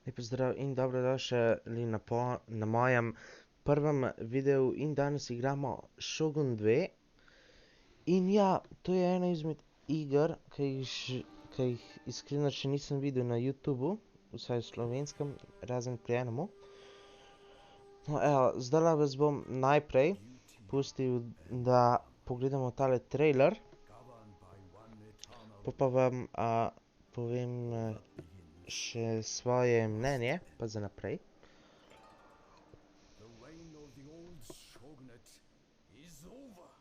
Lep pozdrav in dobrodošli na mojem prvem videu in danes igramo Shogun 2. In ja, to je ena izmed iger, ki jih iskreno še nisem videl na YouTubu, vsaj v slovenskem, razen pri enemu. No, evo, zdajle vas bom najprej pustil, da pogledamo tale trailer, pa vam povem še svoje mnenje, pa za naprej. The reign of the old shogunate is over.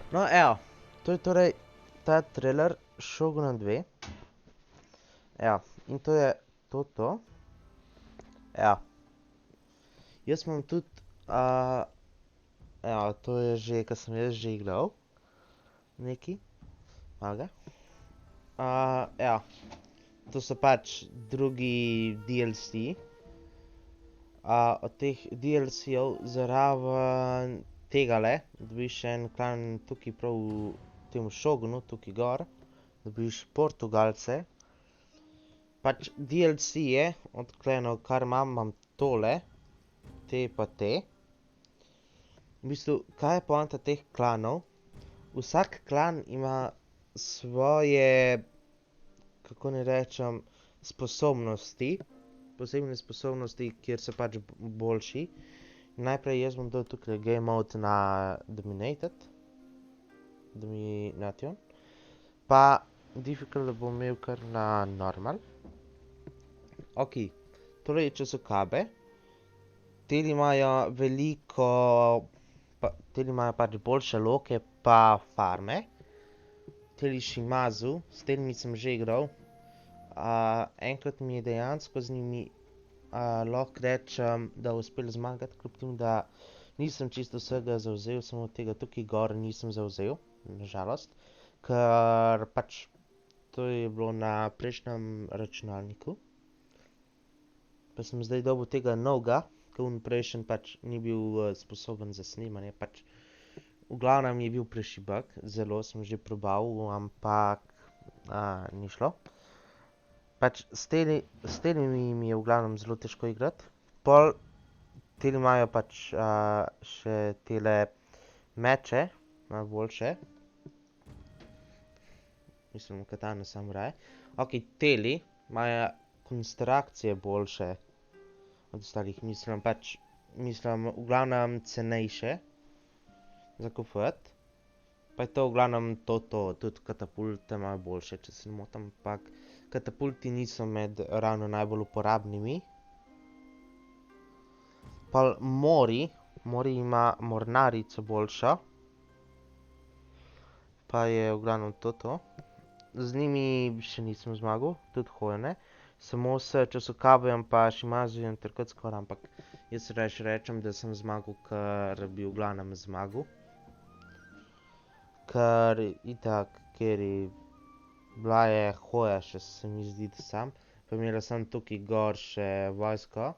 No, evo, to je torej ta trailer Shoguna 2. Evo, in to je to. Evo. Jaz imam tudi, evo, to je že, kar sem jaz že igral. Neki. Maga. Evo. To so pač drugi DLC. Od teh DLC-jev zraven tegale dobiš še en klan tukaj prav v temu Shogunu, tukaj gor. Dobiš Portugalce. Pač DLC je od klanov, kar imam tole. Te pa te. V bistvu, kaj je poanta teh klanov? Vsak klan ima svoje, kako ne rečem, sposobnosti. Posebne sposobnosti, kjer so pač boljši. Najprej jaz bom dal tukaj game mode na Domination. Pa difficult bom imel kar na normal. Ok, torej če so kabe. Teli imajo veliko, teli imajo pač boljše loke pa farme. Teli Shimazu, s telimi sem že igral. Enkrat mi je dejansko z njimi lahko rečem, da uspel zmagati, kljub temu, da nisem čisto vsega zavzel, samo tega tukaj gor nisem zavzel, nažalost. Ker pač to je bilo na prejšnjem računalniku. Pa sem zdaj dobil tega novega, ker prejšnji pač ni bil sposoben za snemanje, pač v glavnem je bil prešibek, zelo sem že probal, ampak ni šlo. Pač s temi mi je v glavnem zelo težko igrati. Pol teli imajo pač še tele meče, najboljše. Mislim, katana samuraj. Ok, teli imajo konstrukcije boljše od ostalih, mislim, v glavnem cenejše za kupiti. Pa je to v glavnem to, tudi katapulte imajo boljše, če se ne motim, ampak katapulti niso med ravno najbolj uporabnimi. Pa Mori ima mornarico boljšo. Pa je v glavnem to. Z njimi še nisem zmagal, tudi hojo ne. Samo s Chosokabejem pa Shimazujem ter kot skoraj, ampak jaz rečem, da sem zmagal, ker bi v glavnem zmagal. Ker je bila je hoja še, se mi zdi, da sam. Pa imela sem tukaj gor še vojsko.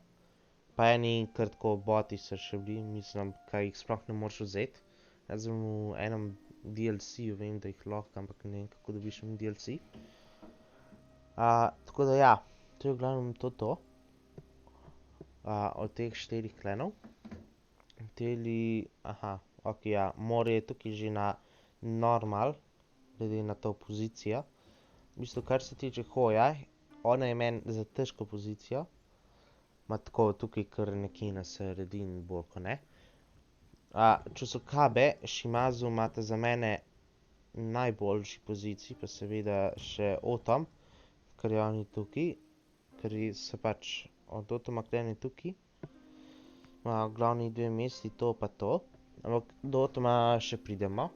Pa eni kar tako boti so še bili, mislim, kaj jih sploh ne moreš vzeti. Jaz v enem DLC-ju vem, da jih lahko, ampak ne vem, kako dobiš en DLC. Tako da ja, to je v glavnem to. Od teh 4 klenov. Teli, ok, ja, Mori je tukaj že na normal, glede na to pozicijo. V bistvu, kar se tiče hoja, ona je meni za težko pozicijo. Ma tako tukaj kar nekje na sredini bolj, ko ne. Chosokabe, Shimazu imata za mene najboljši poziciji, pa seveda še Otom, ker je on tukaj, ker so pač od Otoma klene tukaj. Glavni dve mesti, to pa to, ampak do Otoma še pridemo.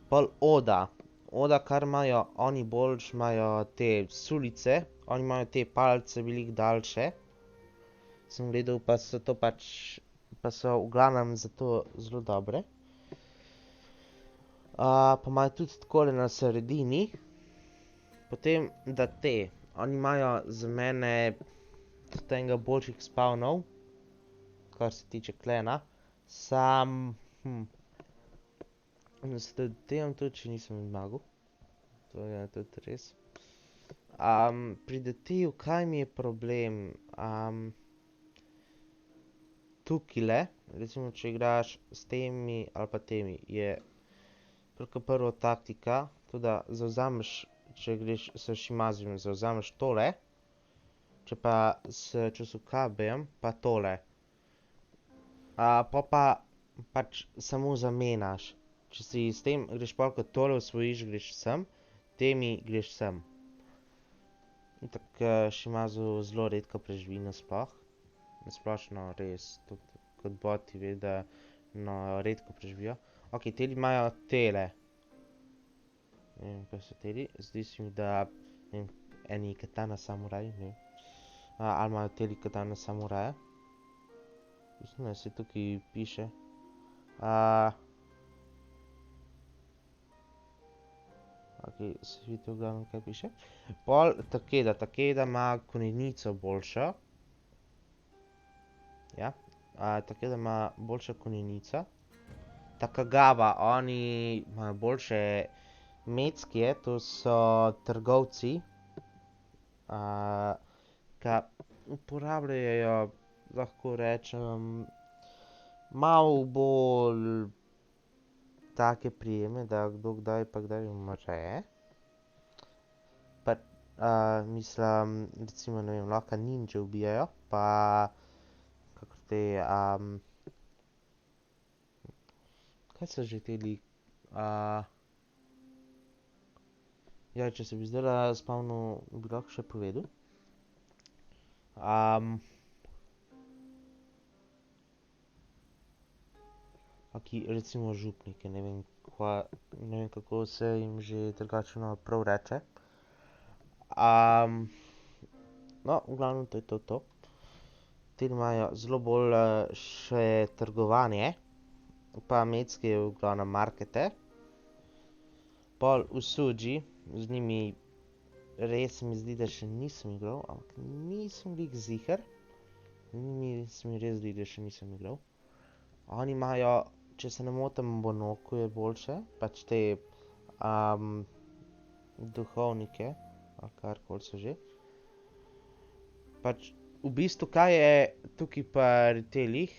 Pol Oda, kar imajo oni boljš, imajo te sulice, oni imajo te palce veliko daljše. Sem gledal, pa so to pač, pa so v glavnem zato zelo dobre. Pa imajo tudi takole na sredini. Potem, da oni imajo za mene tudi enega boljših spawnov, kar se tiče klena. Sam, s tem tudi še nisem zmagal. To je tudi res. Pri DT-ju, kaj mi je problem? Tukajle, recimo, če igraš s temi ali pa temi, je prvo taktika, to da zavzameš, če greš s Shimazujem, zavzameš tole, če pa s Chosokabejem pa tole. Pa pač samo zamenjaš. Če si s tem greš pol, ko tole osvojiš, greš sem, temi greš sem. Tako Shimazu zelo redko preživi nasploh. Nasplošno res, tudi kot boti ve, da redko preživijo. Ok, teli imajo tele. Ne vem, kaj so teli. Zdi se mi, da eni katana samuraj, ne vem. Ali imajo teli katana samuraja. Mislim, da se tukaj piše. Ok, se vidi v glavnem, kaj piše. Pol Takeda ima konjenico boljšo. Ja, Takeda ima boljšo konjenico. Takagawa, oni imajo boljše meckije, to so trgovci. Ka uporabljajo, lahko rečem, malo bolj take prijeme, da kdo kdaj pa kdaj umre. Mislim, recimo, ne vem, lahko ninja ubijajo, pa kakor te, kaj so že teli, ja, če se bi zdajle spomnil, bi lahko še povedal. Ok, recimo župnike, ne vem, kako se jim že drugače prav reče. No, v glavnem to je to. Te imajo zelo bolj še trgovanje, pa mecke v glavnem markete. Pol Usuji, z njimi res mi zdi, da še nisem igral, ampak nisem glih ziher. Se mi res zdi, da še nisem igral. Oni imajo, če se ne motim, Bonoku je boljše, pač te duhovnike, ali karkoli so že. pač v bistvu kaj je tukaj pri telih,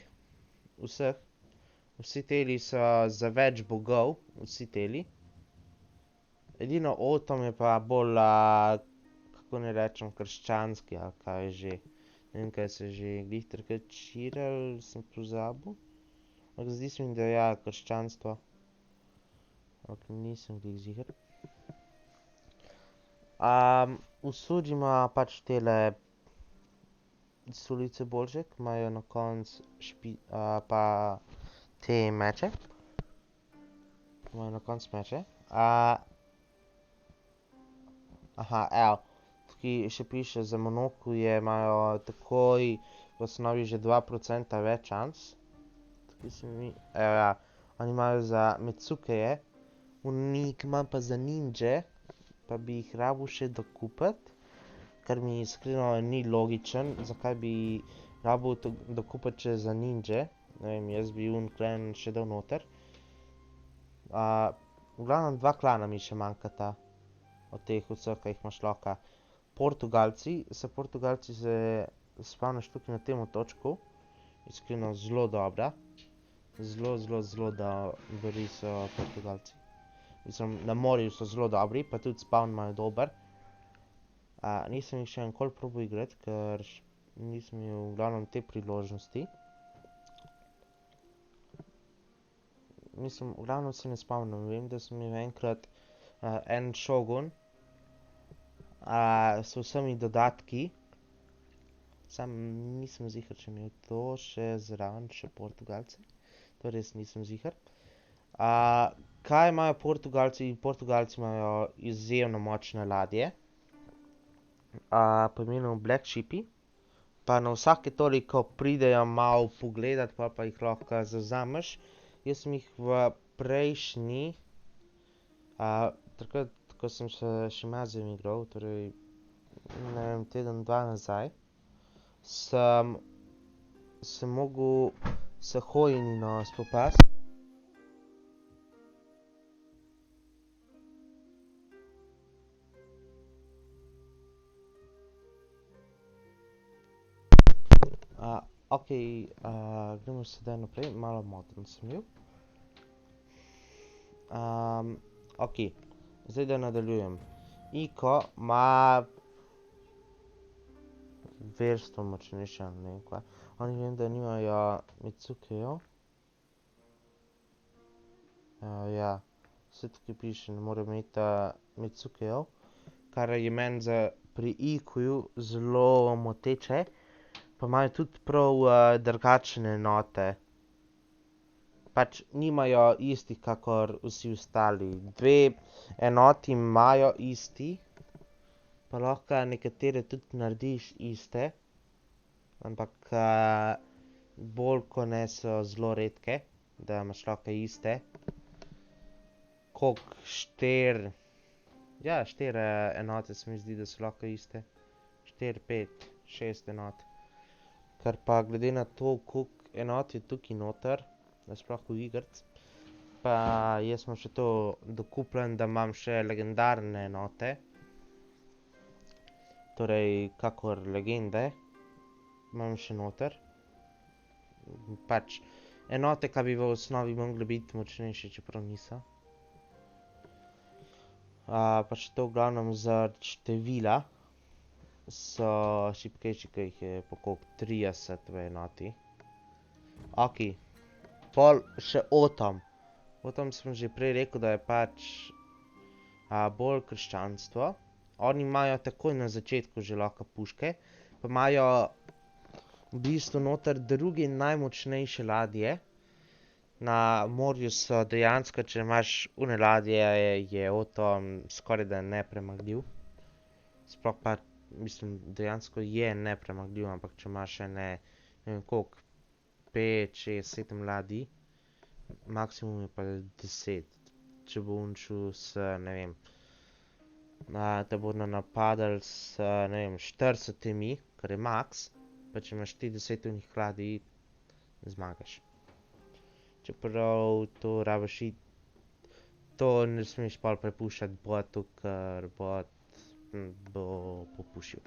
vsi teli so za več bogov, vsi teli. Edino Otom je pa bolj, kako ne rečem, krščanski ali kaj že. Ne vem, kaj se že glih takrat širil, sem pozabil. Ampak zdi se mi, da ja, krščanstvo. Ampak nisem glih ziher. Usudi ima pač tele sulice boljše, ki imajo na koncu pa te meče. Imajo na koncu meče. Aha, evo. Tukaj še piše, za monoklje imajo takoj v osnovi že 2% več šans. Tukaj se mi, evo ja. Oni imajo za Metsukeje, ki imam pa za ninje, pa bi jih rabil še dokupiti, kar mi iskreno ni logičen, zakaj bi rabil dokupiti še za ninje. Ne vem, jaz bi klan še dal noter. V glavnem 2 klana mi še manjkata od teh vseh, ki jih imaš lahko. Portugalci se spomniš tukaj na tem otočku, iskreno zelo dobra. Zelo dobri so Portugalci. Mislim, na morju so zelo dobri, pa tudi spawn imajo dober. Nisem jih še nikoli probal igrati, ker nisem imel v glavnem te priložnosti. Mislim, v glavnem se ne spomnim, vem, da sem imel enkrat en šogun s vsemi dodatki. Sam nisem ziher, če imel to še zraven, še Portugalce. To res nisem ziher. Kaj imajo Portugalci? Portugalci imajo izjemno močne ladje. Po imenu Black Sheepy. Pa na vsake toliko pridejo malo pogledat, pa jih lahko zavzameš. Jaz sem jih v prejšnji, takrat, ko sem se še Mazem igral, torej, ne vem, teden, 2 nazaj, sem se mogel s Hojnino spopasti. Okej, gremo sedaj naprej, malo moten sem bil. Okej, zdaj da nadaljujem. Iko ima verstvo močnejše, ne vem kva. Oni vem, da nimajo Mitsukejev. Ja, vse tukaj piše, ne more imeti Mitsukejev. Kar je meni pri Ikuju zelo moteče. Pa imajo tudi prav drugačne enote. Pač nimajo istih kakor vsi ostali. 2 enoti imajo isti, pa lahko nekatere tudi narediš iste. Ampak bolj ko ne so zelo redke, da imaš lahko iste. Koliko 4, ja 4 enote se mi zdi, da so lahko iste. 4, 5, 6 enot. Ker pa glede na to, koliko enot je tukaj noter, nasploh v igrc, pa jaz imam še to dokupljen, da imam še legendarne enote. Torej, kakor legende, imam še noter. Pač enote, ki bi v osnovi mogle biti močnejše, čeprav niso. Pač to v glavnem zaradi števila so šibkejši, ki jih je po koliko 30 v enoti. Okej. Pol še Otom. Otom sem že prej rekel, da je pač bolj krščanstvo. Oni imajo takoj na začetku že lahko puške. Pa imajo v bistvu noter druge najmočnejše ladje. Na morju so dejansko, če imaš one ladje, je Otom skorajda nepremagljiv. Sploh pa, mislim, dejansko je nepremagljiv, ampak če imaš ne vem koliko, 5, 6, 7 ladij, maksimum je pa 10. Če bo šel ne vem, da bodo napadali ne vem, 40, kar je maks, pa če imaš 40 unih ladij, zmagaš. Čeprav to rabiš to ne smeš pol prepuščati botu, ker bot bo popušil.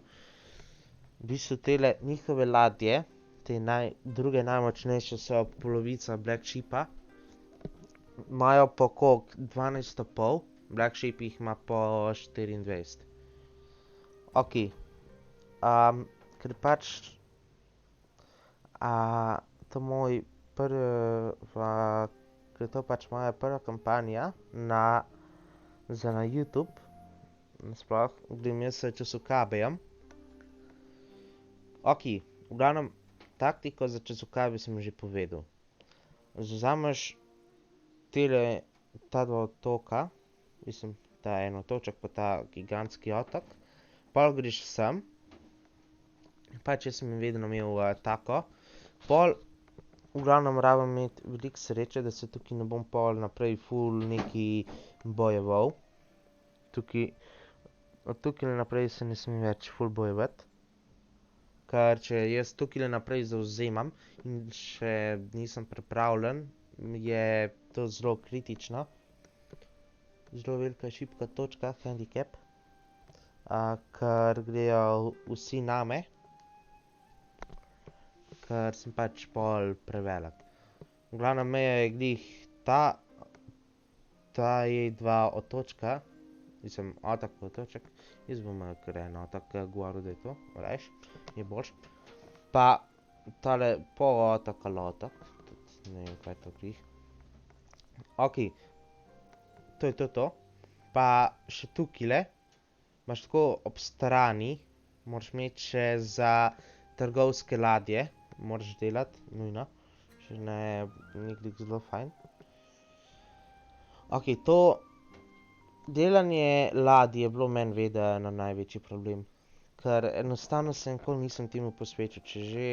V bistvu tele njihove ladje, te druge najmočnejše so polovica Black Sheepa, imajo po koliko 12,5, Black Sheep jih ima po 24. Ok, ker pač to moj ker to pač moja prva kampanja za na YouTube, nasploh, grem jaz s Čusokabejem. Ok, v glavnem, taktiko za Čusokabe sem že povedal. Vzameš ta dva otoka, mislim, ta en otoček pa ta gigantski otok, pol greš sem, pač jaz sem vedno imel tako, pol v glavnem rabim imeti veliko sreče, da se tukaj ne bom pol naprej ful neki bojeval. Od tukaj naprej se ne smem več ful bojevati. Ker če jaz tukaj naprej zavzemam in še nisem pripravljen, je to zelo kritično. Zelo velika šibka točka, handicap. Ker grejo vsi name. Ker sem pač pol prevelik. Glavna meja je glih ta je dva otočka, mislim, otoček, jaz bom kar en otok govoril, da je to, rajš, je boljš. Pa tale polotok ali otok, tudi ne vem, kaj je to glih. Ok, to je to. Pa še tukajle, imaš tako ob strani, moraš imeti še za trgovske ladje, moraš delati, nujno, še ne, ni glih zelo fajn. Ok, to delanje ladij je bilo meni vedno največji problem, ker enostavno se nikoli nisem temu posvečal, če že,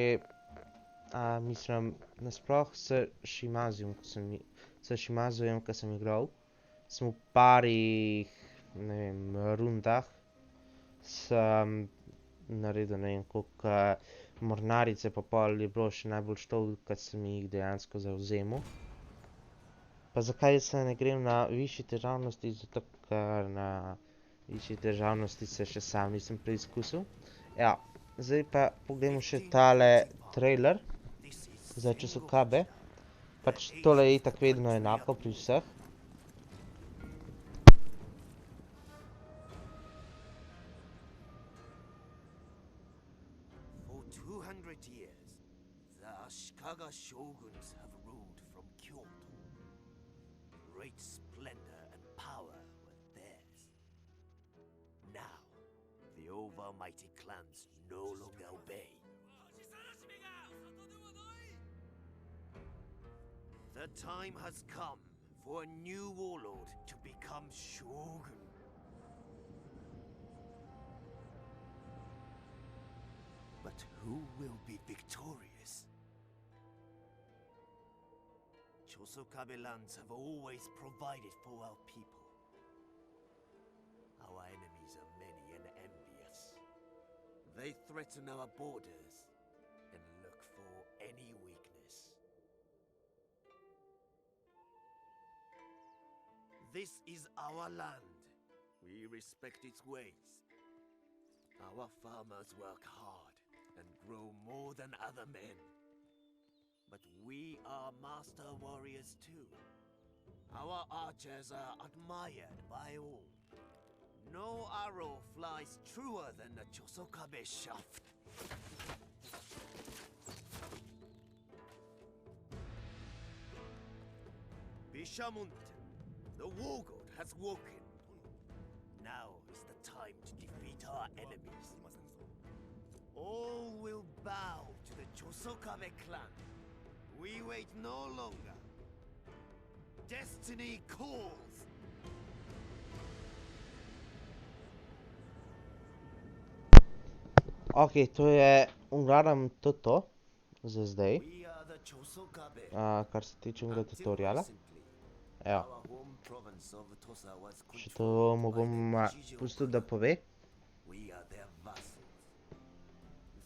mislim, nasploh s Shimazujem, ko sem igral, sem v parih, ne vem, rundah, sem naredil ne vem koliko mornarice, pa pol je bilo še najbolj to, ko sem jih dejansko zavzemal. Pa zakaj se ne grem na višji težavnosti, zato ker na višji težavnosti se še sam nisem preizkusil. Ja, zdaj pa poglejmo še tale trailer za Čusokabe. Pač tole je itak vedno enako pri vseh. For 200 years, the Ashikaga shoguns have ruled from Kyoto. Great splendor and power were theirs. Now, the overmighty clans no longer obey. The time has come for a new warlord to become shogun. But who will be victorious? Chosokabe lands have always provided for our people. Our enemies are many and envious. They threaten our borders and look for any weakness. This is our land. We respect its ways. Our farmers work hard and grow more than other men. But we are master warriors too. Our archers are admired by all. No arrow flies truer than the Chosokabe shaft. Bishamonte, the war god has woken. Now is the time to defeat our enemies. All will bow to the Chosokabe clan. We wait no longer. Destiny calls. Ok, to je v glavnem to za zdaj, We are the Chosokabe. kar se tiče mojega Until tutoriala. recently, Evo, our home province of Tosa was še to controlled mu by bom the Ichijo pustil, clan. da pove. We are their vassals.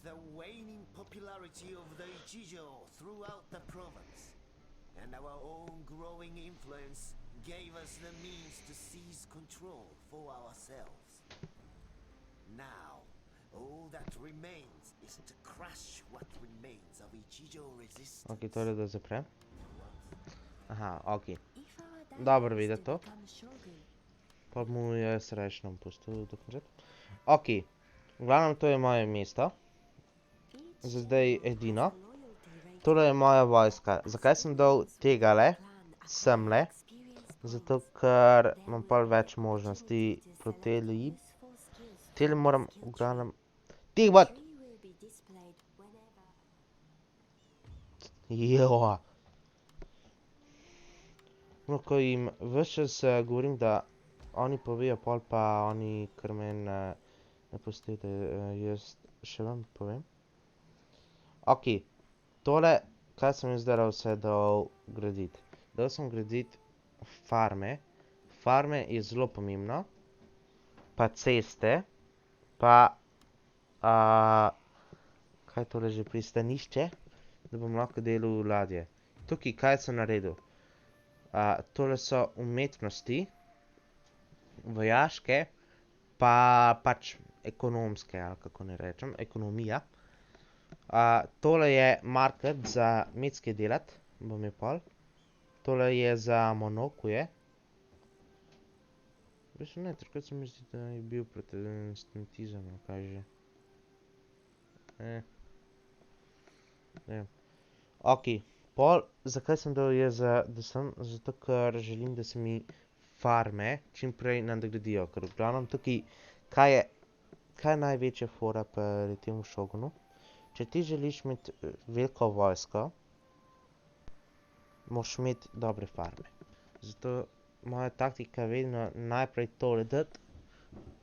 The waning popularity of the Ichijo throughout the province, and our own growing influence gave us the means to seize control for ourselves. Now, All that remains is to crush what remains of Ichijo resistance. Ok, tole da zaprem. Aha, ok. If our dad Dobro was videti to to. become shogun, Pa mu je srečno pustil dokončati. Ok, v glavnem to je moje mesto. each Za zdaj general has edino. a loyalty rating. Tole je moja vojska. Zakaj sem dal tegale Clan semle? acquire experience Zato, points. ker There imam will pol be več možnosti opportunity to po select teli. useful skills Tele from the moram skill v glavnem... tree. Tih The bat! tree will be displayed whenever. Joa. No, ko jim ves čas govorim, da oni povejo, pol pa oni kar meni ne pustijo, da jaz še vam povem. Ok, tole, kaj sem jaz zdaj vse dal graditi? Dal sem graditi farme. Farme je zelo pomembno. Pa ceste. Pa, kaj tole že, pristanišče, da bom lahko delal ladje. Tukaj, kaj sem naredil? Tole so umetnosti, vojaške, pa pač ekonomske, ali kako ne rečem, ekonomija. Tole je market za metske delat, bom je pol. Tole je za monokuje. V bistvu ne, takrat se mi zdi, da je bil protestantizem, ali kaj že. Ne vem. Ok, pol, zakaj sem dal jaz da sem? Zato, ker želim, da se mi farme čim prej nadgradijo. Ker v glavnem tukaj, kaj je največja fora pri tem šogunu? Če ti želiš imeti veliko vojsko, moraš imeti dobre farme. Zato moja taktika je vedno najprej tole dati,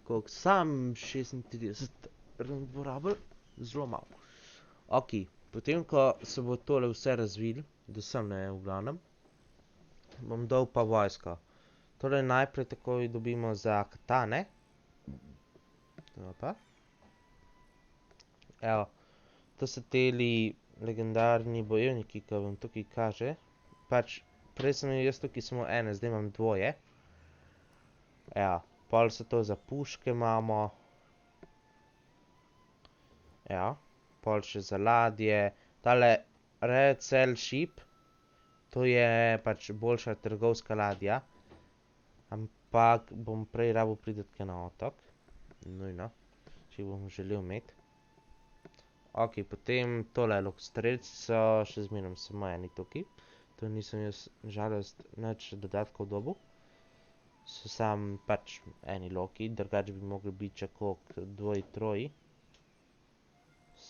koliko sam 36 rund porabil, zelo malo. Ok, potem ko se bo tole vse razvil, da sem ne v glavnem, bom dal pa vojsko. Tole najprej takoj dobimo za katane. Evo pa. Evo, to so teli legendarni bojevniki, ki vam tukaj kaže. Pač, prej sem imel jaz tukaj samo ene, zdaj imam dvoje. Evo, pol so to za puške imamo. Evo, pol še za ladje. Tale Red Sail Ship, to je pač boljša trgovska ladja. Ampak bom prej rabil priti na otok. Nujno, če bom želel imeti. Ok, potem tole lokostrelci so še zmeraj samo eni tukaj. To nisem jaz, žalost, nič dodatkov dobil. So sam pač eni loki, drugače bi mogli biti še koliko, dvoji, troji.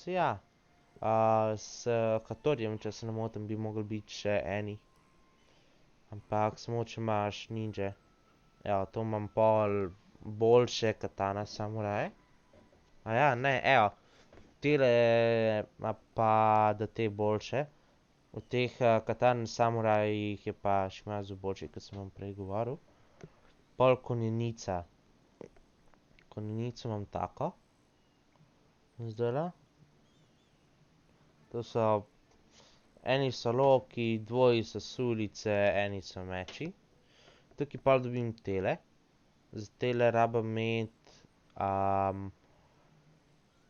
Ja, s Hatorijem, če se ne motim, bi mogli biti še eni. Ampak samo, če imaš ninja. Evo, to imam pol boljše katana samuraje. Ja, ne, evo. Tele ima pa da te boljše. Od teh katan samurajih je pa Shimazu boljši, kot sem vam prej govoril. Pol konjenica. Konjenico imam tako. Zdajle. To so, eni so loki, dvoji so sulice, eni so meči. Tukaj pol dobim tele. Za tele rabim imeti,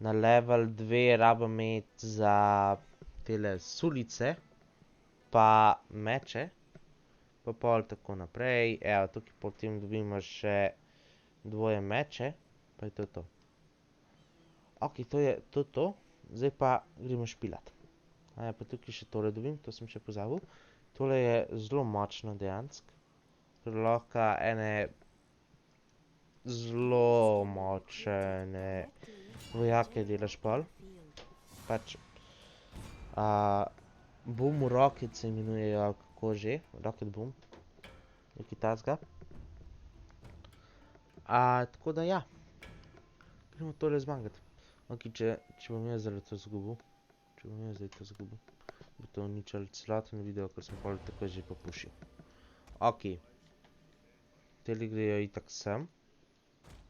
na level 2 rabim imeti za tele sulice, pa meče, pa pol tako naprej. Evo, tukaj potem dobimo še dvoje meče, pa je to to. Ok, to je to. Zdaj pa gremo špilat. Pa tukaj še tole dobim, to sem še pozabil. Tole je zelo močno dejansko. Ker lahko ene zelo močne vojake delaš pol. Pač, boom rocket se imenujejo, kako že, rocket boom. Nekaj takega. Tako da ja. Gremo tole zmagati. Ok, če bom jaz zdaj to zgubil. Bo to uničilo celoten video, ker sem pol tako že popušil. Ok. Teli grejo itak sem.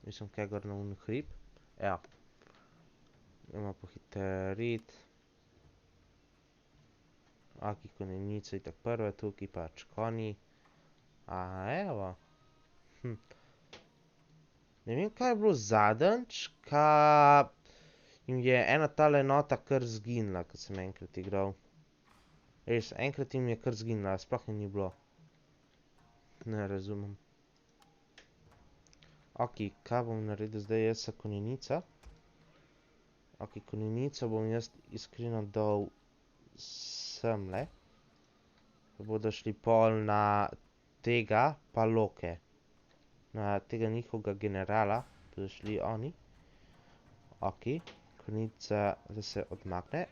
Mislim, kaj gor na un hrib. Evo. Gremo pohiterit. Ok, konjenica itak prva, tukaj pač konji. Evo. Ne vem, kaj je bilo zadnjič, jim je ena tale enota kar zginila, ko sem enkrat igral. Res, enkrat jim je kar zginila, sploh je ni bilo. Ne razumem. Ok, kaj bom naredil zdaj jaz sa konjenica? Ok, konjenico bom jaz iskreno dal semle. Pa bodo šli pol na tega pa Loke. Na tega njihovega generala bodo šli oni. Ok, konjenica da se odmakne.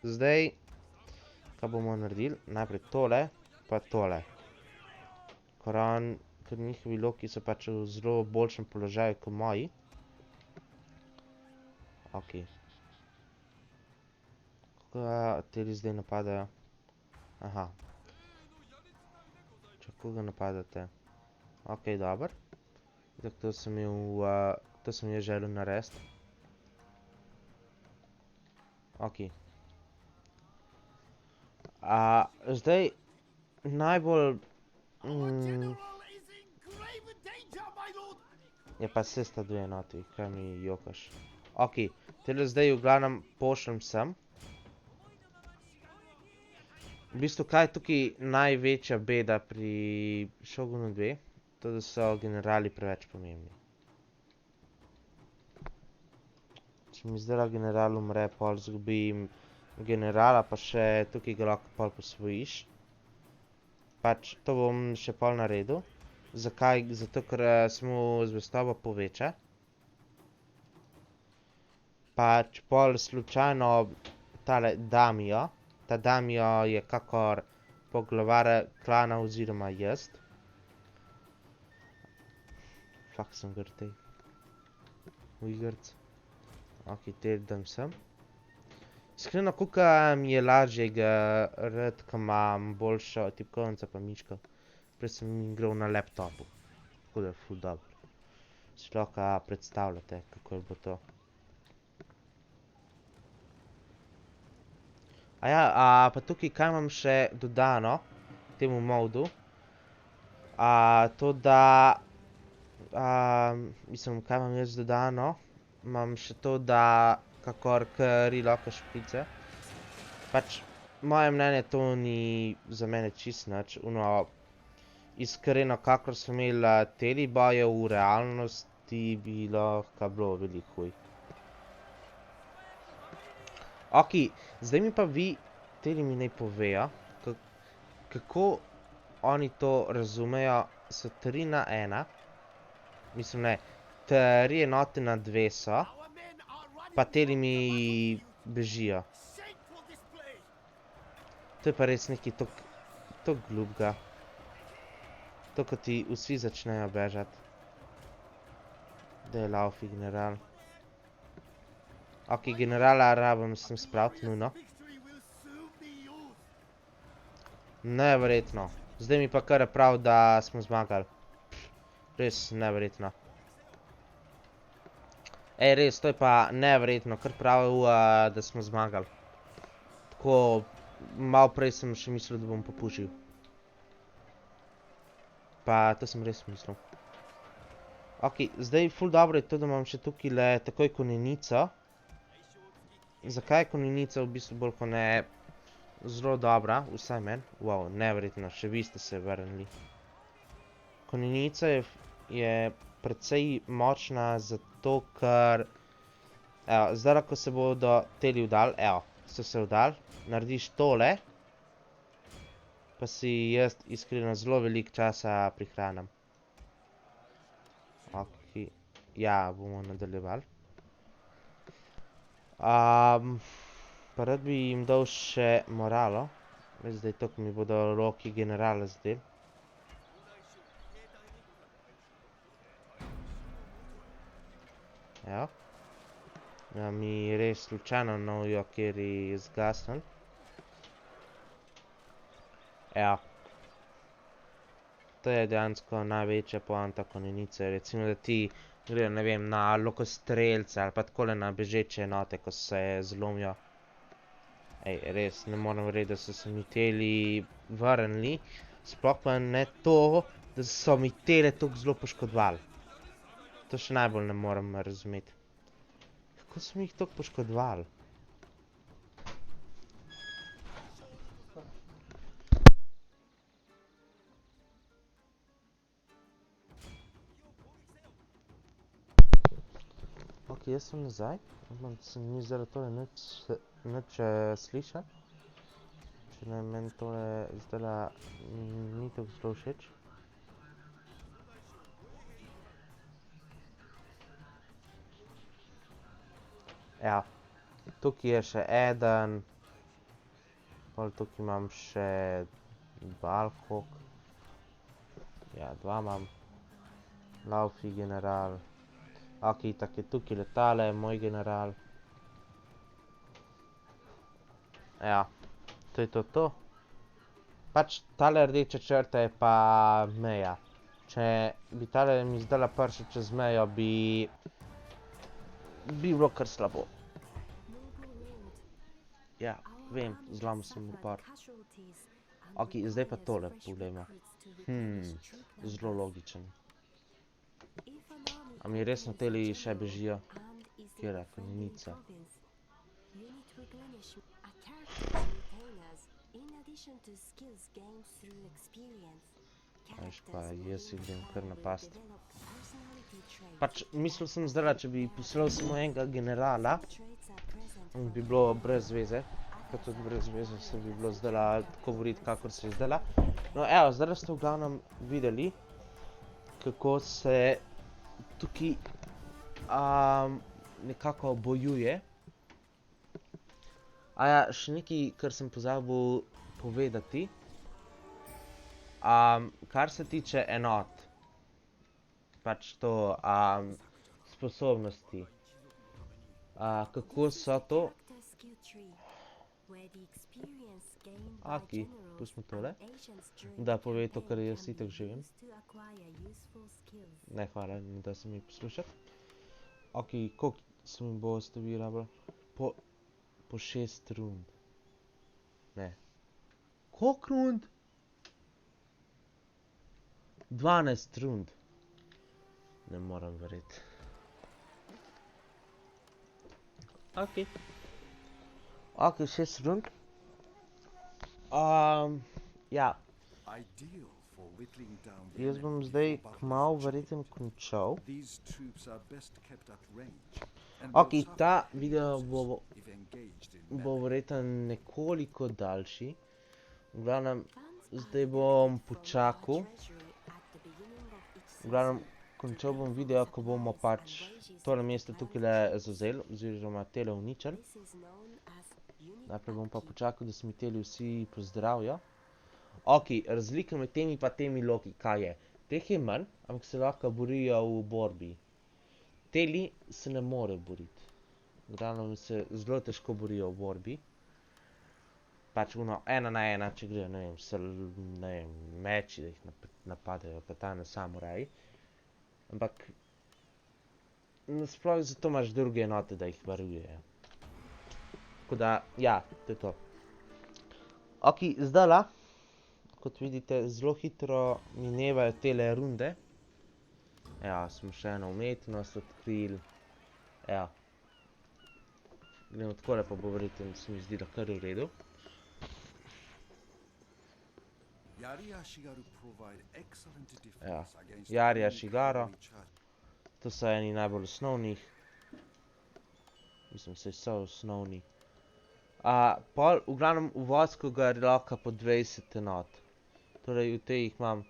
Zdaj, kaj bomo naredili? Najprej tole, pa tole. Ker njihovi Loki so pač v zelo boljšem položaju kot moji. Ok. Koga teli zdaj napadajo? Aha. Koga napadate? Ok, dober. Tako to sem jaz želel narediti. Ok. Zdaj, najbolj... Je pa se sta dve enoti, kaj mi jokaš. Ok, tele zdaj v glavnem pošljem sem. V bistvu, kaj je tukaj največja beda pri Šogunu 2? To, da so generali preveč pomembni. Če mi zdaj general umre, pol zgubim generala, pa še tukaj ga lahko pol posvojiš. Pač, to bom še pol naredil. Zakaj? Zato, ker se mu zvestoba poveča. Pač pol slučajno tale Damijo. Ta Damijo je kakor poglavar klana oziroma jaz. Fak sem grtej. Ujgrc. Ok, te dam sem. Iskreno, koliko mi je lažje igrati, ko imam boljšo tipkovnico pa miško. Prej sem igral na laptopu. Tako da je ful dobro. Si lahko predstavljate, kako je bilo to. Pa tukaj kaj imam še dodano temu modu. To da... mislim, kaj imam jaz dodano. Imam še to, da kakor kri lahko šprice. Pač, moje mnenje to ni za mene čist nič. Iskreno, kakor so imeli teli boje v realnosti, bi lahko bilo veliko huj. Ok, zdaj mi pa vi, teli mi naj povejo, kako oni to razumejo, so 3 na 1. Mislim, ne, 3 enote na 2 so, pa teli mi bežijo. To je pa res nekaj tok glupga. To, ko ti vsi začnejo bežati. Da je laufi general. Ok, generala rabim sem spraviti, nujno. Neverjetno. Zdaj mi pa kar je prav, da smo zmagali. Res neverjetno. Res, to je pa neverjetno, kar prav, da smo zmagali. Tako, malo prej sem še mislil, da bom popušil. Pa, to sem res mislil. Ok, zdaj ful dobro je to, da imam še tukaj le takoj konjenico. Zakaj je konjenica v bistvu bolj kot ne zelo dobra, vsaj meni. Wow, neverjetno, še vi ste se vrnili. Konjenica je precej močna zato, ker... Evo, zdaj, ko se bodo teli vdali, evo, so se vdali, narediš tole, pa si jaz iskreno zelo veliko časa prihranim. Ok, ja, bomo nadaljevali. Pa rad bi jim dal še moralo. Zdaj to, ko mi bodo Loki generala zdeli. Evo. Ja, mi res slučajno novijo, kjer je zgasnil. Evo. To je dejansko največja poanta konjenice. Recimo, da ti grejo, ne vem, na lokostrelce ali pa takole na bežeče enote, ko se zlomijo. Res, ne morem verjeti, da so se mi teli vrnili. Sploh pa ne to, da so mi tele toliko zelo poškodovali. To še najbolj ne morem razumeti. Kako so mi jih toliko poškodovali? Ok, jaz sem nazaj. Upam, da se mi zaradi tole nič sliša. Če ne, meni tole zdajle ni tako zelo všeč. Ja, tukaj je še eden. Pol tukaj imam še Balhok. Ja, dva imam. Laufi general. Ok, itak je tukaj letale, moj general. Ja, to je to. Pač tale rdeča črta je pa meja. Če bi tale mi zdajle prišel čez mejo, bi bilo kar slabo. Ja, vem, zlomil sem upor. Ok, zdaj pa tole poglejmo. Zelo logičen. A mi resno teli še bežijo? Katera konjenica? Veš pa, jaz jih grem kar napast. Pač mislil sem zdajle, če bi poslal samo enega generala, bi bilo brez veze. Pa tudi brez veze se bi bilo zdajle tako boriti, kakor se je zdajle. No evo, zdajle ste v glavnem videli, kako se tukaj nekako bojuje. Aja, še nekaj, kar sem pozabil povedati. Kar se tiče enot, pač to sposobnosti, kako so to? Aki, pustimo tole, da pove to, kar jaz itak že vem. Ne, hvala, ne da se mi poslušati. Ok, koliko se mi boste vi rabili? Po 6 rund. Ne. Koliko rund? 12 rund. Ne moram verjeti. Ok. Ok, 6 rund. Ja. Jaz bom zdaj kmalu verjetno končal. Ok, ta video bo verjetno nekoliko daljši. V glavnem, zdaj bom počakal. V glavnem, končal bom video, ko bomo pač tole mesto tukajle zavzeli, oziroma tele uničili. Najprej bom pa počakal, da se mi teli vsi pozdravijo. Ok, razlika med temi pa temi loki, kaj je? Teh je manj, ampak se lahko borijo v borbi. Teli se ne more boriti. V glavnem se zelo težko borijo v borbi. Pač ono, 1 na 1, če grejo, ne vem, meči, da jih napadejo, katane, samuraji. Ampak, nasploh zato imaš druge enote, da jih varujejo. Tako da, ja, to je to. Ok, zdajle, kot vidite, zelo hitro minevajo tele runde. Evo, smo še eno umetnost odkrili. Evo. Gremo takole, pa bo verjetno, se mi zdi, da kar v redu. Ja, Jarija Shigaro. To so eni najbolj osnovnih. Mislim, saj so osnovni. Pol, v glavnem, v vojsko ga lahko po 20 enot. Torej, v tej jih imam.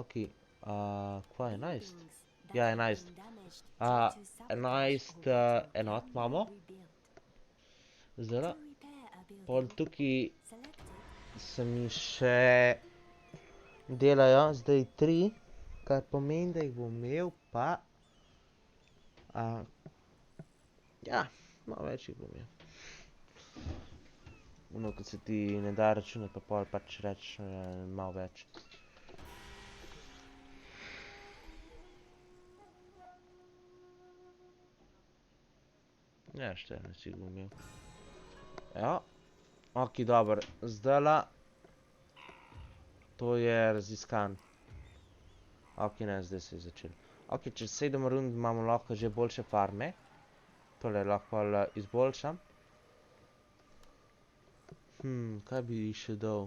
Ok, kva je 11? Ja, 11. 11 enot imamo. Zdajle, pol tukaj se mi še delajo zdaj 3, kar pomeni, da jih bom imel pa, ja, malo več jih bom imel. Ono, ko se ti ne da računati, pa pol pač reč malo več. Ja, 14 jih bom imel. Ja, ok, dobro, zdajle, to je raziskan. Ok, ne, zdaj se je začel. Ok, čez 7 rund imamo lahko že boljše farme. Tole lahko izboljšam. Kaj bi še dal?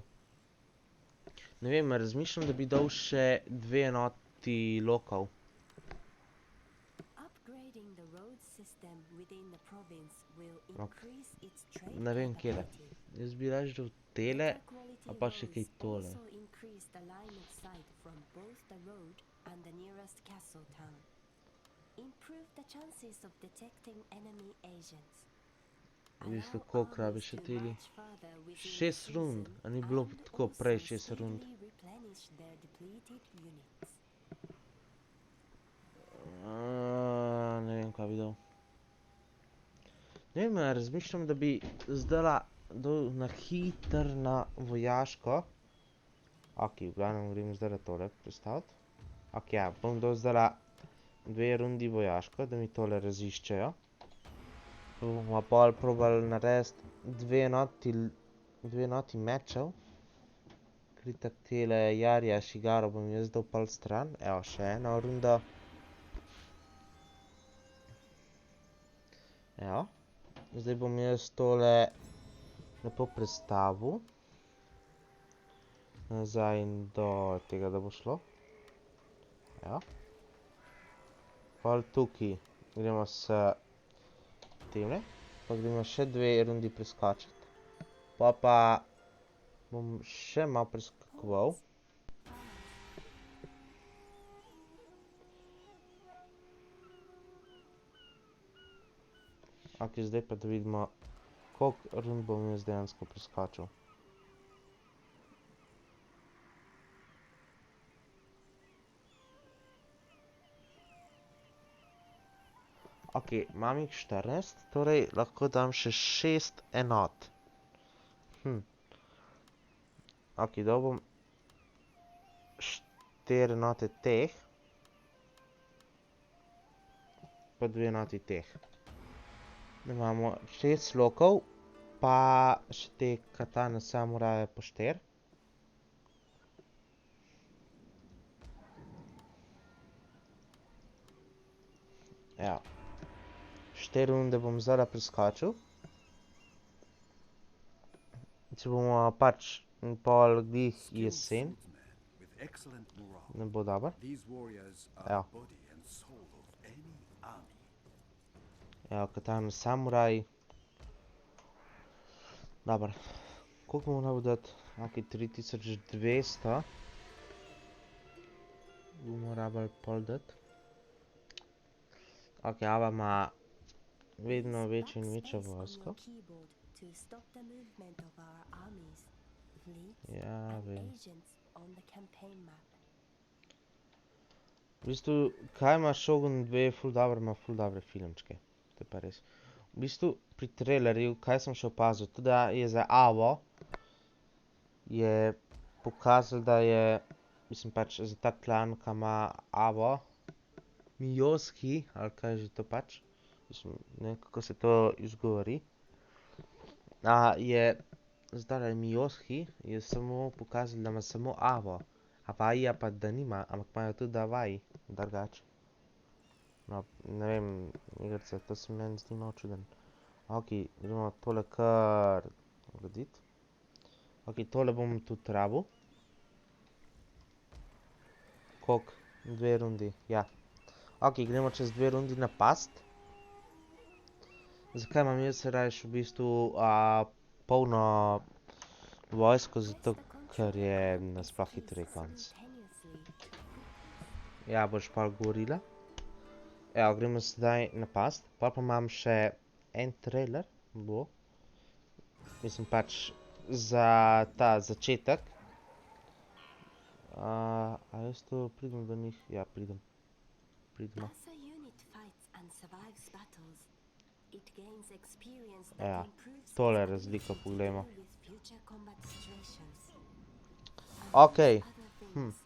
Ne vem, razmišljam, da bi dal še 2 enoti lokov. Upgrading the road system within the province will Ok. increase its trade Ne vem, kjele. capability. Jaz bi raje dal tele. Better quality a pa še kaj roads tole. also increase the line of sight from both the road and the nearest castle town. Improve the chances of detecting enemy agents. V bistvu, Allow koliko armies rabiš še to teli? march further within the 6 rund, season a ni bilo and tako prej also 6 rund. speedily replenish their depleted units. Ne vem, kaj bi dal. Ne vem, razmišljam, da bi zdala dal na hitr na vojaško. Ok, v glavnem grem zdaj tole predstaviti. Ok, ja, bom dal zdala 2 rundi vojaško, da mi tole raziščejo. Bomo pol probali narediti 2 enoti mečev. Kritak tele Jarija Shigaro bom jaz dal pol stran. Evo, še eno rundo. Evo. Zdaj bom jaz tole lepo predstavil. Nazaj do tega, da bo šlo. Evo. Pol tukaj gremo s temle. Pa gremo še 2 rundi preskočiti. Pa bom še malo preskakoval. Ok, zdaj pa da vidimo, koliko rund bom jaz dejansko preskočil. Ok, imam jih 14, torej lahko dam še 6 enot. Ok, dal bom 4 enote teh. Pa 2 enoti teh. Da imamo 6 lokov, pa še te katane samuraje po 4. Evo. 4 runde bom zdaj preskočil. Če bomo pač pol glih jesen, With excellent morale. ne bo dobro. These warriors are Ja. the body and soul of any army. Evo, katana samuraj. Dobro. Koliko bomo rabili dati? Ok, 3200. Bomo rabili pol dati. Ok, Ava ima vedno večjo in večjo vojsko. To stop the movement of our armies, fleets, Ja, and vem. agents on the campaign map. V bistvu, kaj ima Shogun 2 ful dobro, ima ful dobre filmčke. To je pa res. V bistvu, pri trailerju, kaj sem še opazil, tudi da je za Avo, je pokazal, da je, mislim pač, za ta klan, ki ima Avo, Miyoshi, ali kaj je že to pač, mislim, ne vem, kako se to izgovori, je, zdaj Miyoshi, je samo pokazal, da ima samo Avo, Avaija pa da nima, ampak imajo tudi Avaji, drugače. No, ne vem, igrice, to se meni zdi malo čuden. Ok, gremo tole kar urediti. Ok, tole bom tudi rabil. Koliko? 2 rundi, ja. Ok, gremo čez 2 rundi napast. Zakaj imam jaz rajš v bistvu polno vojsko? Zato, ker je nasploh hitreje konc. Ja, boš pa govorila. Evo, gremo sedaj napast. Pa imam še en trailer, bo. Mislim pač za ta začetek. A jaz to pridem do njih? Ja, pridem. Pridemo. As a unit fights and survives battles, it gains experience Ja, that improves tole its razliko ability to poglejmo. deal with future combat situations. Okej, Amongst other things,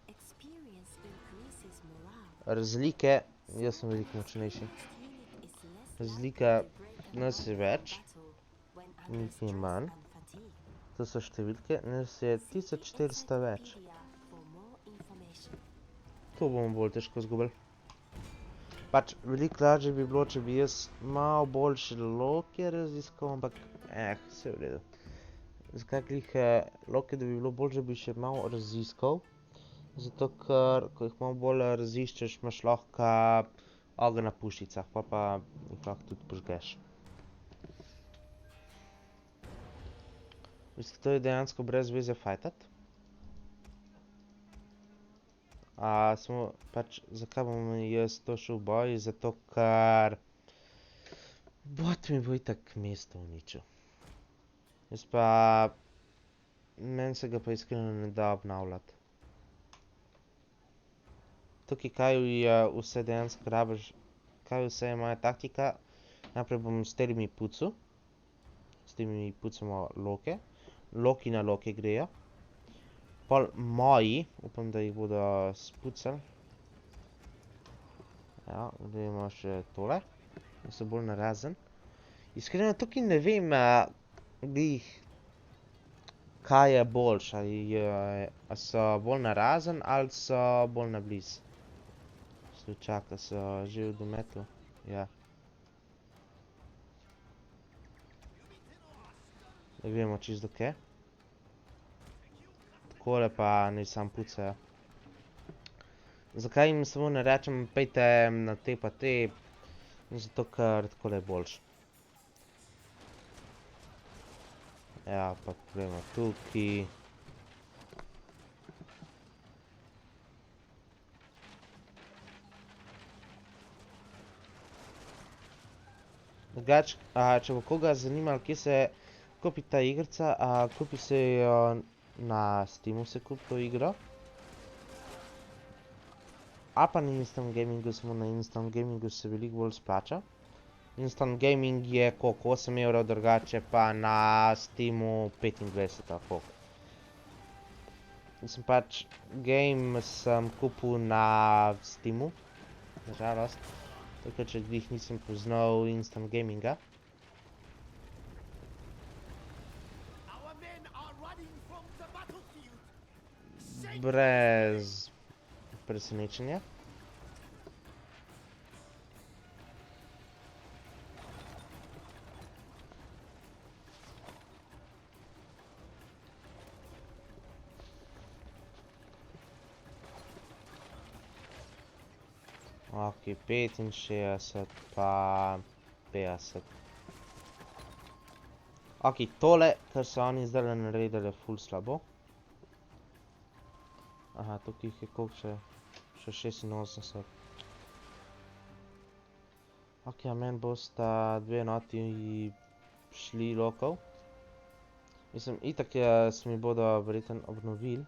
experience increases morale. Razlike, jaz sem veliko močnejši. Experienced unit is less Razlika likely to break a nas je line in več, battle when under njih je stress manj. and fatigue. To so številke, nas je See 1400 več. Encyclopedia for more information. To bomo bolj težko izgubili. Pač, veliko lažje bi bilo, če bi jaz malo boljše loke raziskal, ampak, vse v redu. Zakaj glih loke, da bi bilo bolje, bi še malo raziskal? Zato, ker, ko jih malo bolj raziščeš, imaš lahko ogenj na puščicah, pa jih lahko tudi požgeš. Mislim, to je dejansko brez veze fajtati. Samo pač, zakaj bom jaz to šel v boj? Zato, ker bot mi bo itak mesto uničil. Jaz pa, meni se ga pa iskreno ne da obnavljati. Tukaj kaj vse dejansko rabiš, kaj vse je moja taktika. Najprej bom s temi pucal. S temi pucamo loke. Loki na loke grejo. Pol moji, upam, da jih bodo spucali. Ja, gremo še tole. Da so bolj narazen. Iskreno, tukaj ne vem, glih, kaj je boljš, ali so bolj narazen ali so bolj na bliz. Čaka, so že v dometu. Ja. Da gremo čisto do kje. Takole pa naj sam pucajo. Zakaj jim samo ne rečem, pejte na te pa te? Zato, ker takole je boljš. Ja, pa gremo tukaj. Drugač, če bo koga zanimalo, kje se kupi ta igrica, kupi se jo na Steamu se kupi to igro. A pa na Instant Gamingu, samo na Instant Gamingu se veliko bolj splača. Instant Gaming je koliko, 8 evrov, drugače pa na Steamu 25 ali koliko. Mislim pač, game sem kupil na Steamu, nažalost. Tako, če glih nisem poznal Instant Gaminga. Brez presenečenja. Ok, 65 pa 50. Ok, tole, kar so oni zdaj naredili, je ful slabo. Aha, tukaj jih je koliko še? Še 86. Ok, meni bosta dve enoti šli lokov. Mislim, itak se mi bodo verjetno obnovili.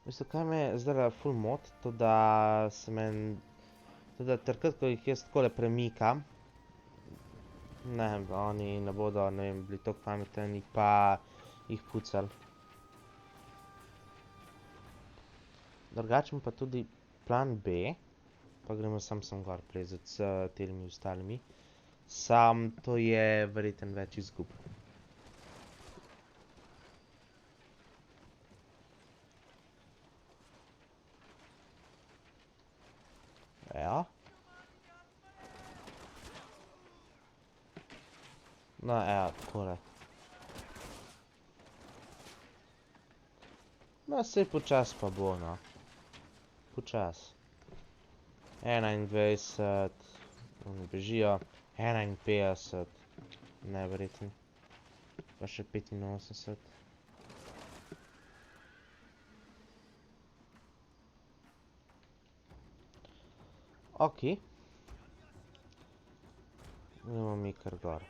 Veste, kaj me zdaj ful mot? To, da se meni... To, da takrat, ko jih jaz takole premikam, ne vem, oni ne bodo, ne vem, bili toliko pametni pa jih pucali. Drugače pa tudi plan B, pa gremo sam gor plezati s temi ostalimi. Sam to je verjetno več izgub. Ja. No, ja, takole. No, sej počas pa bo, no. Počas. 21, oni bežijo, 51, neverjetno. Pa še 85. Ok. Gremo mi kar gor.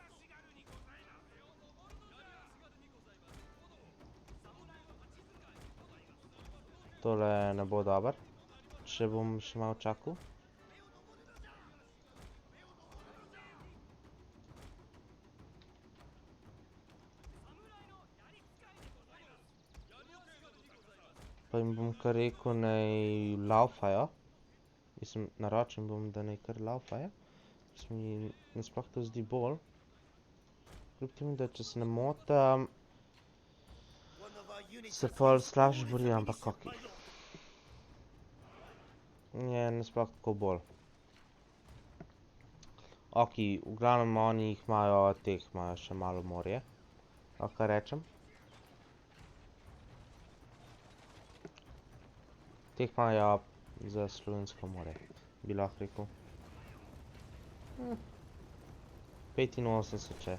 Tole ne bo dober, če bom še malo čakal. Pa jim bom kar rekel, naj laufajo. Mislim, naročim bom, da naj kar laufajo. Ker se mi nasploh to zdi bolj. Kljub temu, da če se ne motim, se pol slabše borijo, ampak ok. Je nasploh tako bolj. Ok, v glavnem oni jih imajo, teh imajo še malo morje. Lahko rečem. Teh imajo za slovensko more, bi lahko rekel. 85 če.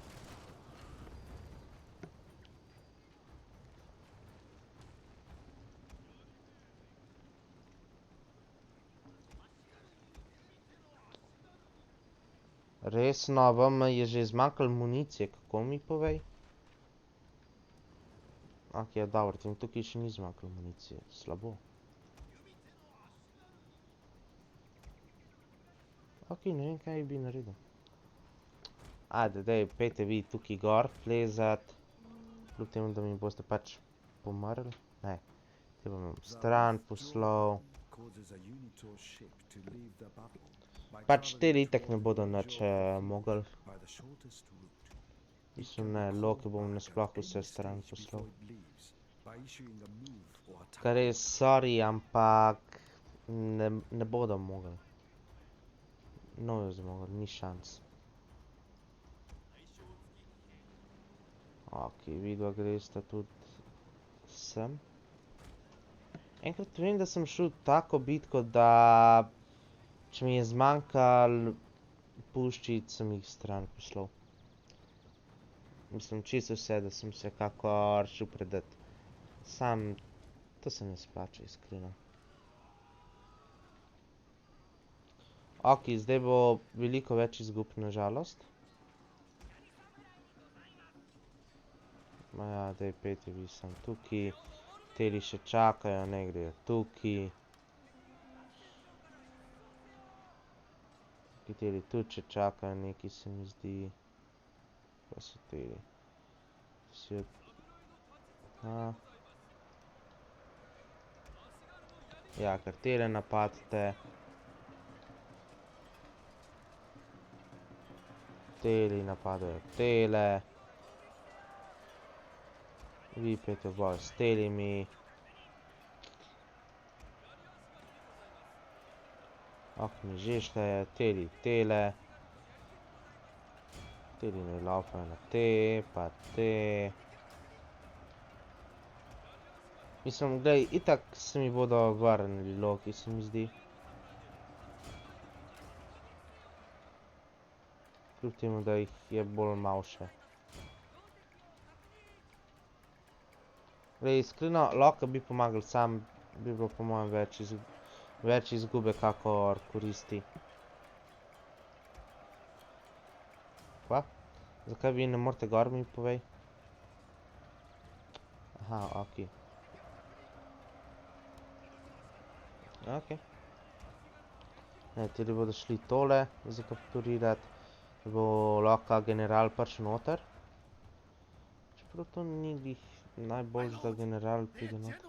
Resno, vam je že zmanjkalo municije, kako mi povej? Ok, ja, dobro, tem tukaj še ni zmanjkalo municije, slabo. Ok, ne vem, kaj bi naredil. Ajde, dej, pejte vi tukaj gor plezat. Kljub temu, da mi boste pač pomrli. Ne, te bom stran poslal. Pač teli itak ne bodo nič mogli. Mislim, ne, Loki bom nasploh vse stran poslal. Kar res, sorry, ampak ne bodo mogli. No, jo zmogli, ni šans. Ok, vidva gresta tudi sem. Enkrat vem, da sem šel tako bitko, da če mi je zmanjkal puščic, sem jih stran poslal. Mislim, čisto vse, da sem se kakor šel predat. Sam, to se ne splača, iskreno. Ok, zdaj bo veliko več izgub, na žalost. Ja, daj, pejte vi sem tukaj. Teli še čakajo, ne grejo tukaj. Teli tudi še čakajo, nekaj se mi zdi. Pa so teli. Vsi od... Ja, kar tele napadite. Teli napadajo tele. Vi pejte v boj s telimi. Ok, mi že šteje, teli tele. Teli ne laufajo na te, pa te. Mislim, glej, itak se mi bodo vrnili Loki, se mi zdi. Kljub temu, da jih je bolj malo še. Glej, iskreno, Loka bi pomagal sam, bi bilo po mojem več izgube, kakor koristi. Kva? Zakaj vi ne morete gor, mi povej? Aha, ok. Ok. Ne, teli bodo šli tole zakapturirati. Bo Loka general prišel noter. Čeprav to ni glih najboljš, da general pride noter.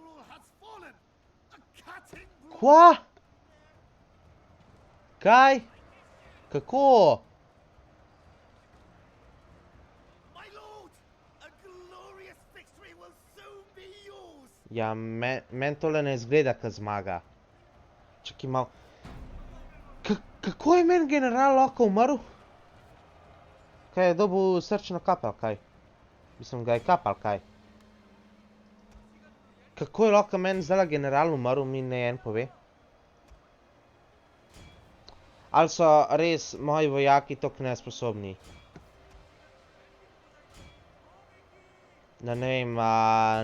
Kva? Kaj? Kako? Ja, meni tole ne izgleda, ka zmaga. Čakaj malo. Kako je meni general Loka umrl? Kaj je dobil srčno kap ali kaj? Mislim, ga je kap ali kaj? Kako je Loka meni zdajle general umrl, mi ne en pove? Ali so res moji vojaki toliko nesposobni? Da ne vem,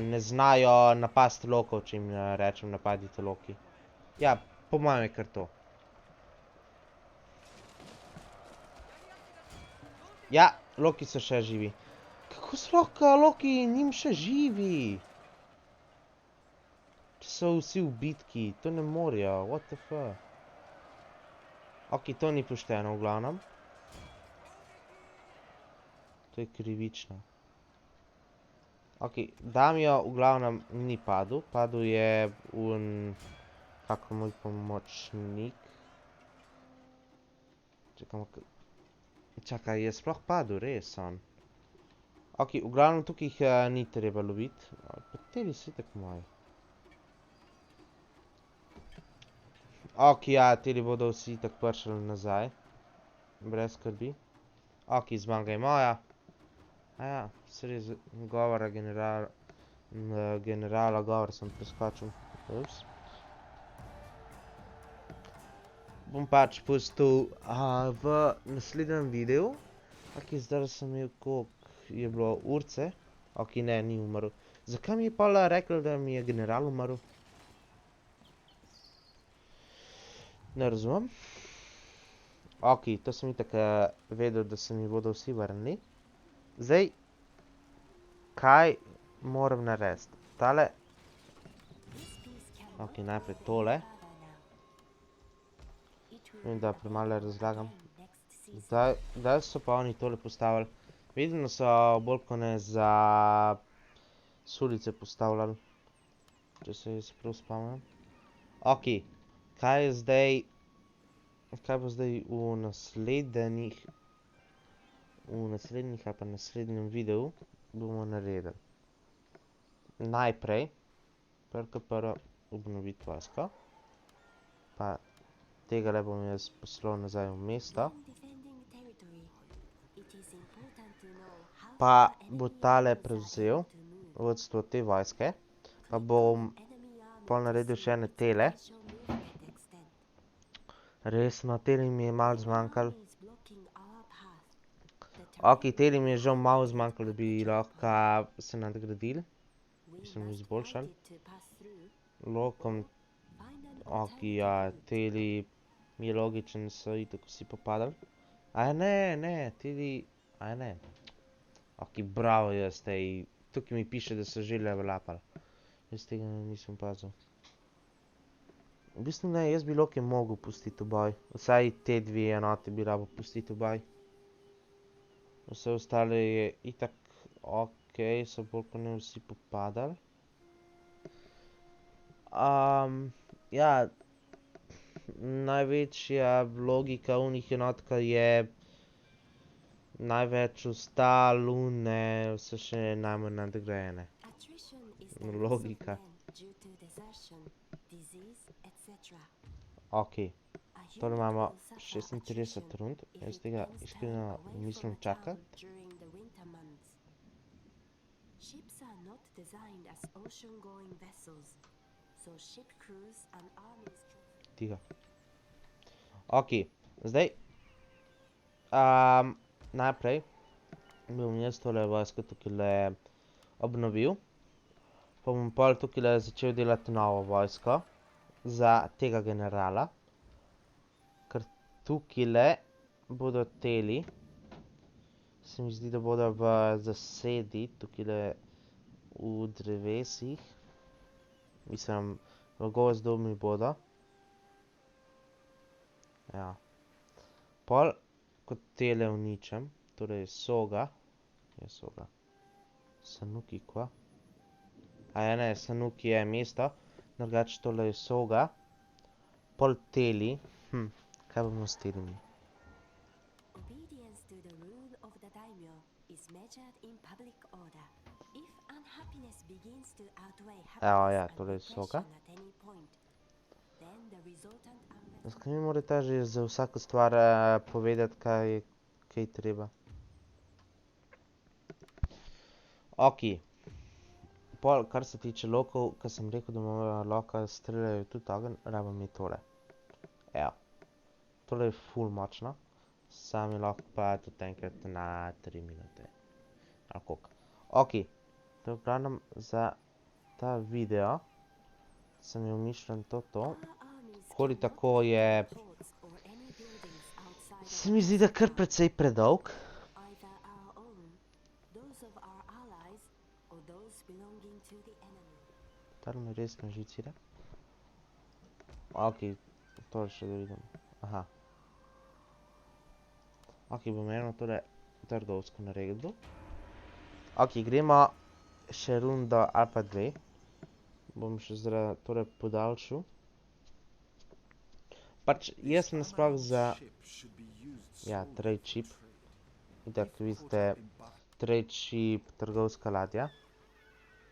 ne znajo napasti Lokov, če jim rečem napadite Loki. Ja, po mojem je kar to. Ja, Loki so še živi. Kako so lahko Loki njim še živi? Če so vsi v bitki, to ne morejo, what the fuck. Ok, to ni pošteno v glavnem. To je krivično. Ok, Damijo v glavnem ni padel. Padel je kako moj pomočnik. Čakaj, je sploh padel, res on. Ok, v glavnem tukaj jih ni treba loviti. Pa teli so itak moji. Ok, ja, tili bodo vsi tako prišli nazaj. Brez skrbi. Ok, zmaga je moja. Aja, se res govora generala govor sem preskočil. Ups. Bom pač pustil v naslednjem videu. Ok, zdaj sem imel koliko je bilo urce. Ok, ne, ni umrl. Zakaj mi je pa rekel, da mi je general umrl? Ne razumem. Ok, to sem itak vedel, da se mi bodo vsi vrnili. Zdaj, kaj moram narediti? Tale. Ok, najprej tole. Vem, da premalo razlagam. Zdaj so pa oni tole postavili. Vidim, da so bolj kot ne za sulice postavljali. Če se jaz prav spomnim. Ok, kaj je zdaj... Kaj bo zdaj v naslednjih ali pa naslednjem videu bomo naredili. Najprej, prvo obnoviti vojsko. Pa tega le bom jaz poslal nazaj v mesto. Pa bo tale prevzel vodstvo te vojske. Pa bom pol naredil še ene tele. Resno, teli mi je malo zmanjkalo. Ok, teli mi je žal malo zmanjkalo, da bi lahko se nadgradili. Mislim, izboljšali. Lokom. Ok, ja, teli mi je logičen, so itak vsi popadali. Aj ne, teli... Aj ne. Ok, bravo jaz, tej... Tukaj mi piše, da so že level upali. Jaz tega nisem pazil. V bistvu ne, jaz bi Loki mogel pustiti v boj. Vsaj te dve enote bi rabo pustiti v boj. Vse ostale je itak ok, so bolj kot ne vsi popadali. Ja, največja logika unih enotka je največ ostalo, ne, vse še najmanj nadgrajene. Logika. Ok, tole imamo 36 rund, jaz tega iskreno mislim čakati. Tiho. Ok, zdaj. Najprej bom jaz tole vojsko tukajle obnovil. Pa bom pol tukajle začel delati novo vojsko za tega generala. Ker tukajle bodo teli. Se mi zdi, da bodo v zasedi tukajle v drevesih. Mislim, v gozdu mi bodo. Ja. Pol, kot tele uničem, torej soga. Je soga. Sanuki, kva? Aja ne, Sanuki je mesto. Drugače tole je soga. Pol teli. Kaj bomo s telimi? Evo, ja, tole je soga. Zakaj mi morate že za vsako stvar povedati, kaj treba? Ok. Pol, kar se tiče lokov, kar sem rekel, da loka streljajo tudi ogenj, rabim je tole. Evo. Tole je ful močno. Sam je lahko pa tudi enkrat na 3 minute. Ali koliko. Ok. To je v glavnem za ta video. Sem je umišljen to. Koli tako je... Se mi zdi, da kar precej predolg. Tale me res ne žicira. Ok, to še da vidim. Aha. Ok, bom eno tole trgovsko naredil. Ok, gremo še rundo ali pa dve. Bom še zdaj tole podaljšal. Pač jaz sem nasploh za... Ja, trade ship. Itak vidite, trade ship, trgovska ladja.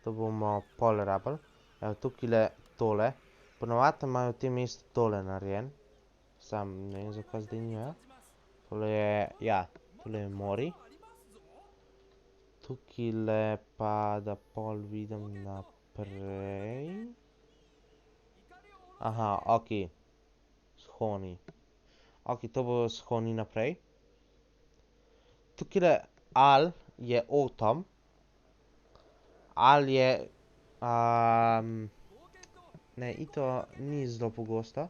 To bomo pol rabili. Evo, tukajle tole. Ponovadi imajo v tem mestu tole narejen. Sam ne vem, zakaj zdaj nimajo. Tole je, ja, tole je mori. Tukaj pa, da pol vidim naprej. Aha, ok. Shoni. Ok, to bo shoni naprej. Tukaj Al je Autumn. Al je... ne, to ni zelo pogosto.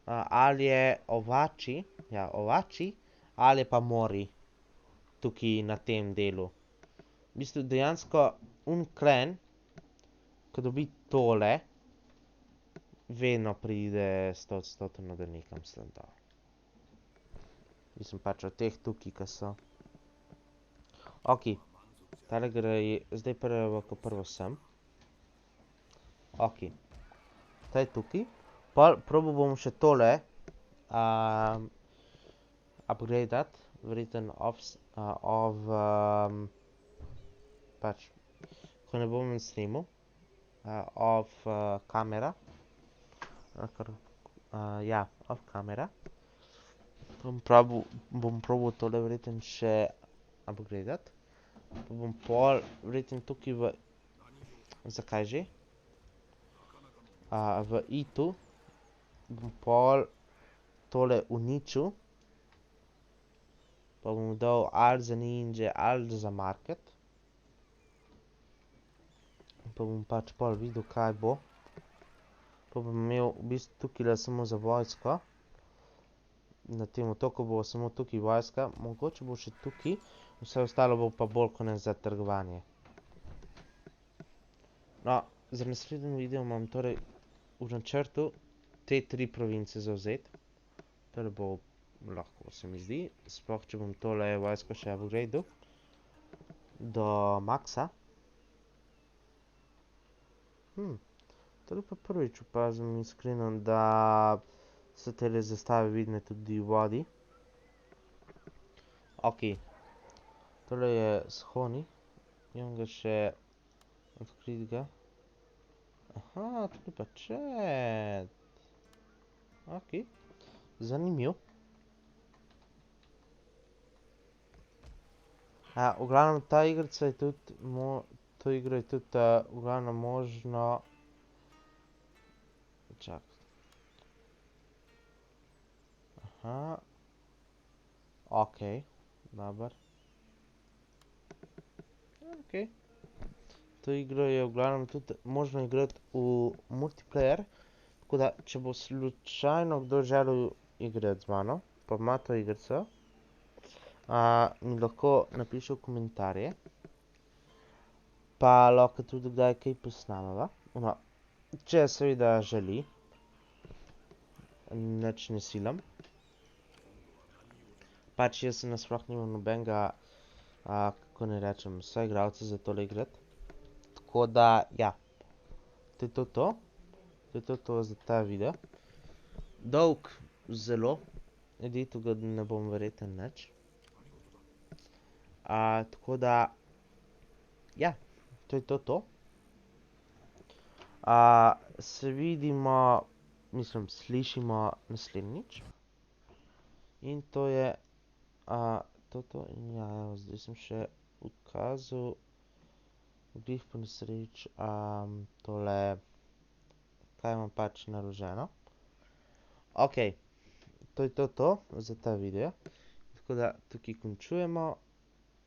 Al je Ovači. Ja, Ovači. Al je pa Mori. Tukaj na tem delu. V bistvu dejansko klen, ko dobi tole, vedno pride 100% do nekam sem dal. Mislim pač od teh tukaj, ki so. Ok. Tale gre zdaj prvo sem. Ok. Ta je tukaj. Probal bom še tole upgradeat. Written of pač, ko ne bom snimal. Of kamera. Ja, of kamera. Bom probal tole written še upgradeat. Pa bom pol written tukaj v... Zakaj že? V itu bom pol tole uničil. Pa bom dal alt za ninja, alt za market. Pa bom pač pol videl, kaj bo. Pa bom imel v bistvu tukaj samo za vojsko. Na tem otoku bo samo tukaj vojska. Mogoče bo še tukaj. Vse ostalo bo pa bolj kot ne za trgovanje. No, za naslednji video imam torej v načrtu te 3 province zavzeti. Torej bo lahko, se mi zdi. Sploh, če bom tole vojsko še upgradeal do maksa. Tole pa prvič opazim iskreno, da so tele zastave vidne tudi v vodi. Ok. Tole je shoni. Imam ga še odkrit ga. Aha, tukaj pa chat. Ok. Zanimiv. V glavnem, ta igrica je tudi, to igro je tudi v glavnem možno... Čak. Aha. Ok, dober. Ok. To igro je v glavnem tudi možno igrati v multiplayer. Tako da, če bo slučajno kdo želel igrati z mano, pa ima to igrico, mi lahko napiše v komentarje. Pa lahko tudi kdaj kaj posnameva. No, če seveda želi. Nič ne silam. Pač jaz se nasploh nimam nobenega, kako ne rečem, soigralca za tole igrati. Tako da, ja. To je to. To je to za ta video. Dolg zelo. Editu ga ne bom verjetno nič. Tako da, ja. To je to. Se vidimo, mislim, slišimo naslednjič. In to je to. In ja, evo, zdaj sem še ukazal glih po nesreč tole, kaj imam pač naloženo. Ok, to je to za ta video. Tako da tukaj končujemo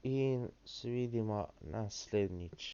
in se vidimo naslednjič.